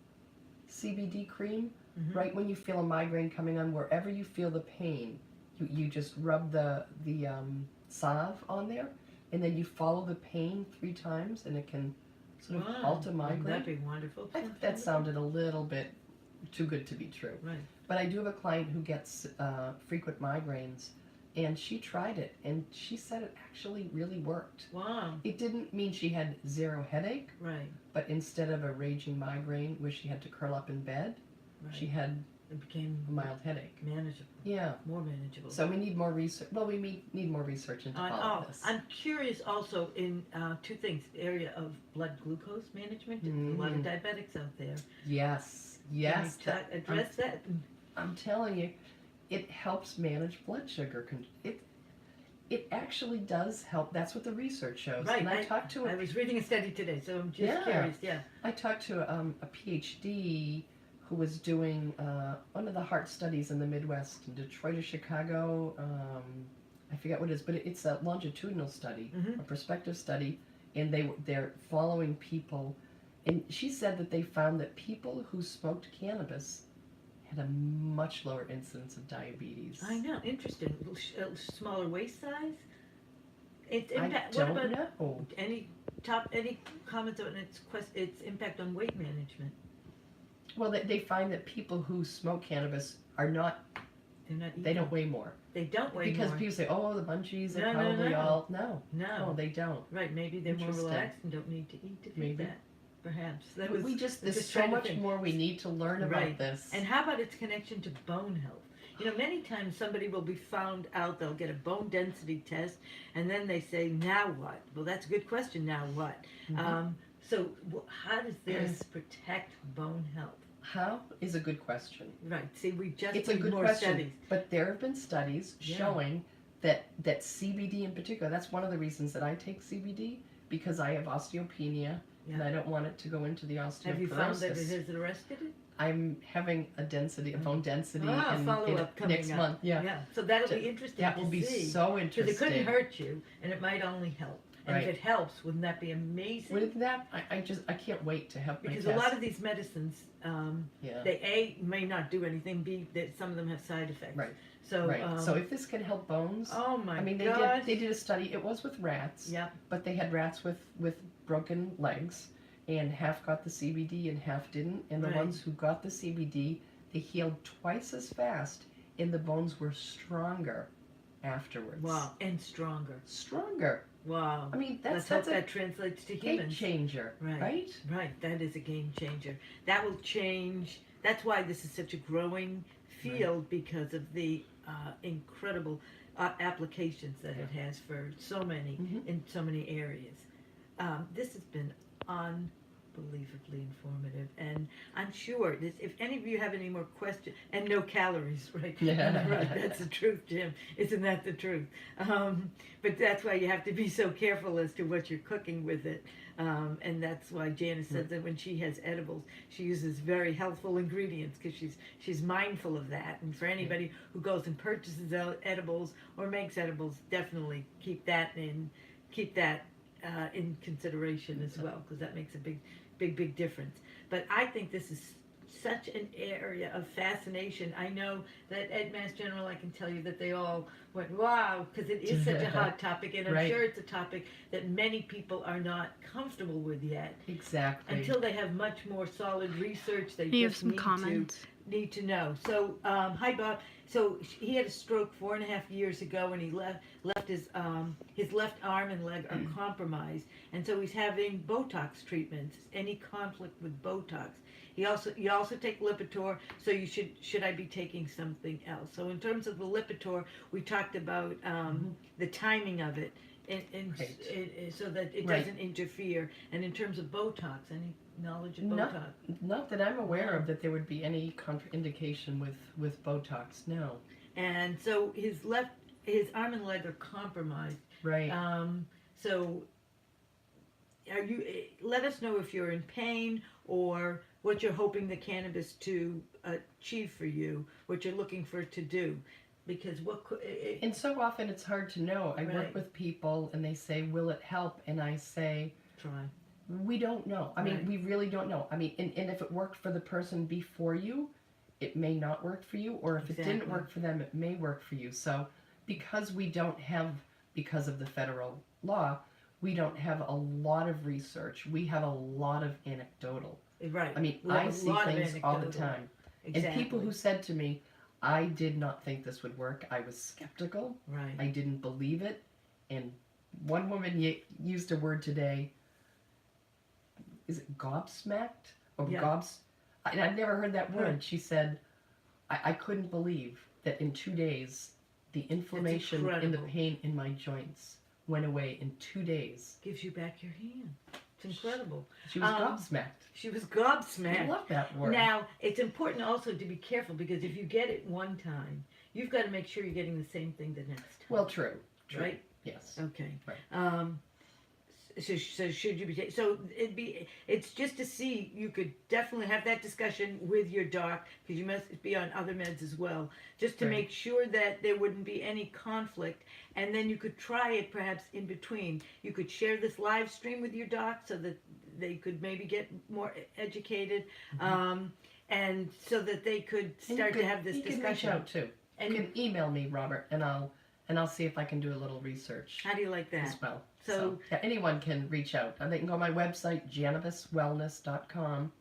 CBD cream Mhm. right when you feel a migraine coming on, wherever you feel the pain, you just rub the salve on there, and then you follow the pain 3 times, and it can sort of Wow, halt a wouldn't migraine. That'd be wonderful. I think that sounded a little bit too good to be true. Right. But I do have a client who gets frequent migraines, and she tried it, and she said it actually really worked. Wow. It didn't mean she had 0 headache, Right. but instead of a raging migraine where she had to curl up in bed, Right. she had It became a mild headache. manageable. Yeah. More manageable. So we need more research. Well, we need more research into all of this. I'm curious also in 2 things. Area of blood glucose management. A lot of Mm. diabetics out there. Yes. Yes, Can you address that? I'm telling you, it helps manage blood sugar. It actually does help. That's what the research shows. Right. And I was reading a study today, so I'm just Yeah. curious. Yeah. I talked to a PhD who was doing one of the heart studies in the Midwest, in Detroit or Chicago. I forget what it is, but it's a longitudinal study, Mm-hmm. a prospective study, and they're following people. And she said that they found that people who smoked cannabis had a much lower incidence of diabetes. I know. Interesting. Smaller waist size. I What don't about know. any comments on its impact on weight management? Well, they find that people who smoke cannabis are not, They're not. they don't weigh more. They don't weigh Because more. people say, oh, the munchies are No, no, probably no. all, no, No. they don't. Right. Maybe they're more Interesting. relaxed and don't need to eat to feed Maybe. that. Perhaps There's just so trying to much think. more we need to learn about Right. this. And how about its connection to bone health? Many times somebody will be found out, they'll get a bone density test, and then they say, now what? Well, that's a good question, now what? Mhm. How does this protect bone health? How is a good question. Right, see, we just It's a need good more question, studies. but there have been studies Yeah. showing that CBD in particular, that's one of the reasons that I take CBD, because I have osteopenia, and Yeah. I don't want it to go into the osteoporosis. Have you found that it has arrested it? I'm having a bone density follow-up coming next up. month. Yeah. Yeah, so that'll be interesting That to will be see. so Because interesting. it couldn't hurt you, and it might only help. And Right. if it helps, wouldn't that be amazing? With that, I can't wait to have my Because test. a lot of these medicines, Yeah. they may not do anything. B, that some of them have side effects. Right. So, Right. So if this can help bones, oh my I mean, gosh. they did a study. It was with rats, Yep. but they had rats with broken legs, and half got the CBD and half didn't. And the Right. ones who got the CBD, they healed twice as fast, and the bones were stronger afterwards. Wow. And stronger. Stronger. Wow. I mean, Let's that's hope a that translates to game humans. changer, Right. right? Right. That is a game changer. That will change. That's why this is such a growing field, because of the incredible applications that it has for so many Mhm. in so many areas. This has been unbelievably informative, and I'm sure this. If any of you have any more questions, and no calories, right? Yeah. Right. That's the truth, Jim. Isn't that the truth? But that's why you have to be so careful as to what you're cooking with it. And that's why Janice said that when she has edibles, she uses very healthful ingredients, because she's mindful of that. And for anybody who goes and purchases edibles or makes edibles, definitely keep that in consideration as well, because that makes a big difference. But I think this is such an area of fascination. I know that at Mass General, I can tell you that they all went, wow, because it is such a hot topic, and I'm Right. sure it's a topic that many people are not comfortable with yet. Exactly. Until they have much more solid research, they You have just some comments. need to know. So, hi Bob. So he had a stroke 4.5 years ago, and he left his left arm and leg are compromised, and so he's having Botox treatments. Any conflict with Botox? You also take Lipitor, so you should I be taking something else? So in terms of the Lipitor, we talked about the timing of it, so that it Right. doesn't interfere. And in terms of Botox, any knowledge of No. Botox? Not that I'm aware of that there would be any contraindication with Botox. No. And so his arm and leg are compromised. Right. So let us know if you're in pain or what you're hoping the cannabis to achieve for you, what you're looking for it to do. Because And so often it's hard to know. I Right. work with people and they say, will it help? And I say, try. we don't know. I mean, Right. we really don't know. I mean, and if it worked for the person before you, it may not work for you. Or if it didn't Exactly. work for them, it may work for you. So because we don't have, because of the federal law, we don't have a lot of research. We have a lot of anecdotal. Right. I mean, We have I a see lot of things all the anecdotal. time. Exactly. And people who said to me, I did not think this would work. I was skeptical. Right. I didn't believe it. And one woman used a word today. Is it gobsmacked? Or Yeah. And I've never heard that word. Right. She said, I couldn't believe that in 2 days, the inflammation and the incredible. pain in my joints went away in 2 days. Gives you back your hand. It's incredible. She was gobsmacked. She was I gobsmacked. love that word. Now, it's important also to be careful because if you get it one time, you've got to make sure you're getting the same thing the next time. Well, true. Right? Yes. Okay. Right. So should you be? So it's just to see. You could definitely have that discussion with your doc because you must be on other meds as well, just to Right. make sure that there wouldn't be any conflict. And then you could try it perhaps in between. You could share this live stream with your doc so that they could maybe get more educated, and so that they could start to have this you discussion. can reach out too. And you can email me, Robert, and I'll see if I can do a little research how do you like that? as well. So Yeah, anyone can reach out. They can go on my website, janibuswellness.com,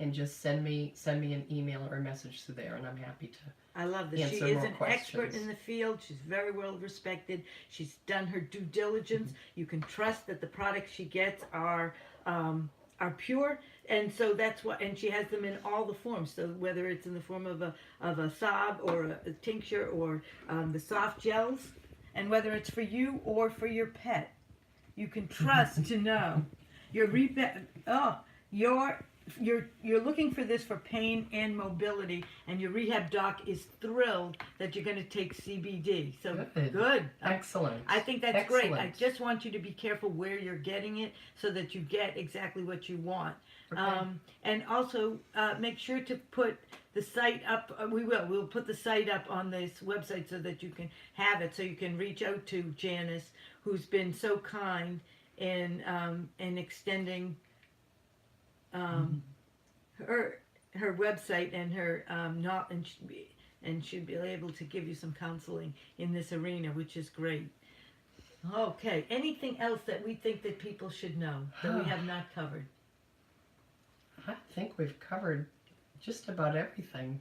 and just send me an email or a message through there, and I'm happy to. I love this. She answer is more an expert questions. in the field. She's very well respected. She's done her due diligence. You can trust that the products she gets are pure, and so that's what. And she has them in all the forms. So whether it's in the form of a sob or a tincture or the soft gels, and whether it's for you or for your pet, you can trust to know you're looking for this for pain and mobility, and your rehab doc is thrilled that you're going to take CBD. So good. Excellent. I think that's great. I Excellent. just want you to be careful where you're getting it so that you get exactly what you want. Okay. And also make sure to put the site up. We'll put the site up on this website so that you can have it, so you can reach out to Janice, who's been so kind in extending her website and her and should be able to give you some counseling in this arena, which is great. Okay, anything else that we think that people should know that we have not covered? I think we've covered just about everything.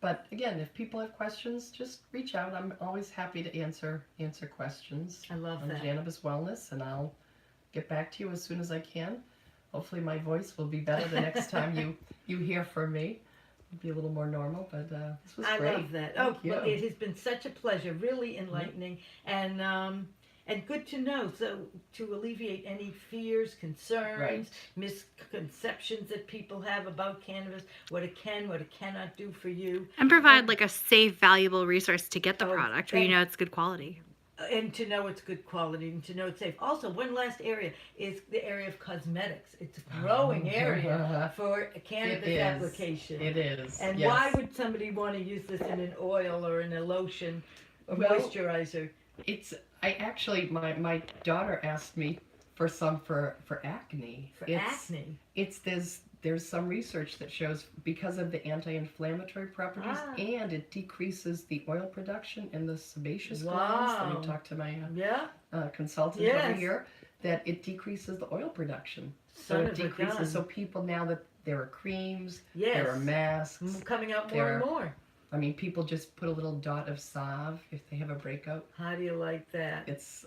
But again, if people have questions, just reach out. I'm always happy to answer questions. I love on that. Cannabis Wellness, and I'll get back to you as soon as I can. Hopefully my voice will be better the next time you hear from me. It'll be a little more normal, but this was great. I love that. Thank you. Well, it has been such a pleasure, really enlightening, and good to know. So to alleviate any fears, concerns, Right. misconceptions that people have about cannabis, what it can, what it cannot do for you, And provide like a safe, valuable resource to get the Oh, product where you and- know it's good quality. and to know it's good quality and to know it's safe. Also, one last area is the area of cosmetics. It's a growing area for a cannabis It is. application. It is. And yes. why would somebody want to use this in an oil or in a lotion or Well, moisturizer? I actually, my daughter asked me for some for acne. For acne? There's some research that shows because of the anti-inflammatory properties, and it decreases the oil production in the sebaceous glands. Let Wow. me talk to my Yeah. consultant Yes. over here, that it decreases the oil production. So Son it of a decreases. gun. So people now that there are creams, Yes. there are masks. Coming out more and more. I mean, people just put a little dot of salve if they have a breakout. How do you like that? It's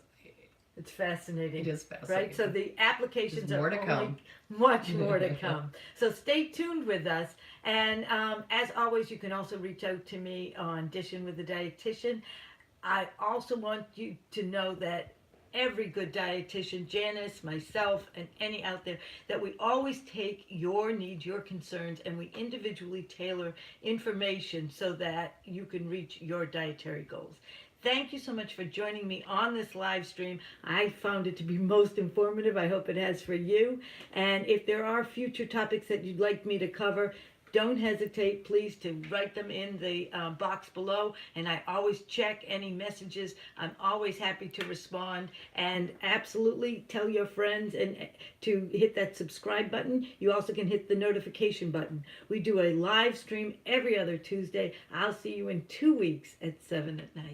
It's fascinating. It is fascinating. Right? So the applications There's more are to only come. much more to come. So stay tuned with us. And as always, you can also reach out to me on Dishing with the Dietitian. I also want you to know that every good dietitian, Janice, myself, and any out there, that we always take your needs, your concerns, and we individually tailor information so that you can reach your dietary goals. Thank you so much for joining me on this live stream. I found it to be most informative. I hope it has for you. And if there are future topics that you'd like me to cover, don't hesitate, please, to write them in the box below. And I always check any messages. I'm always happy to respond. And absolutely tell your friends and to hit that subscribe button. You also can hit the notification button. We do a live stream every other Tuesday. I'll see you in 2 weeks at 7 at night.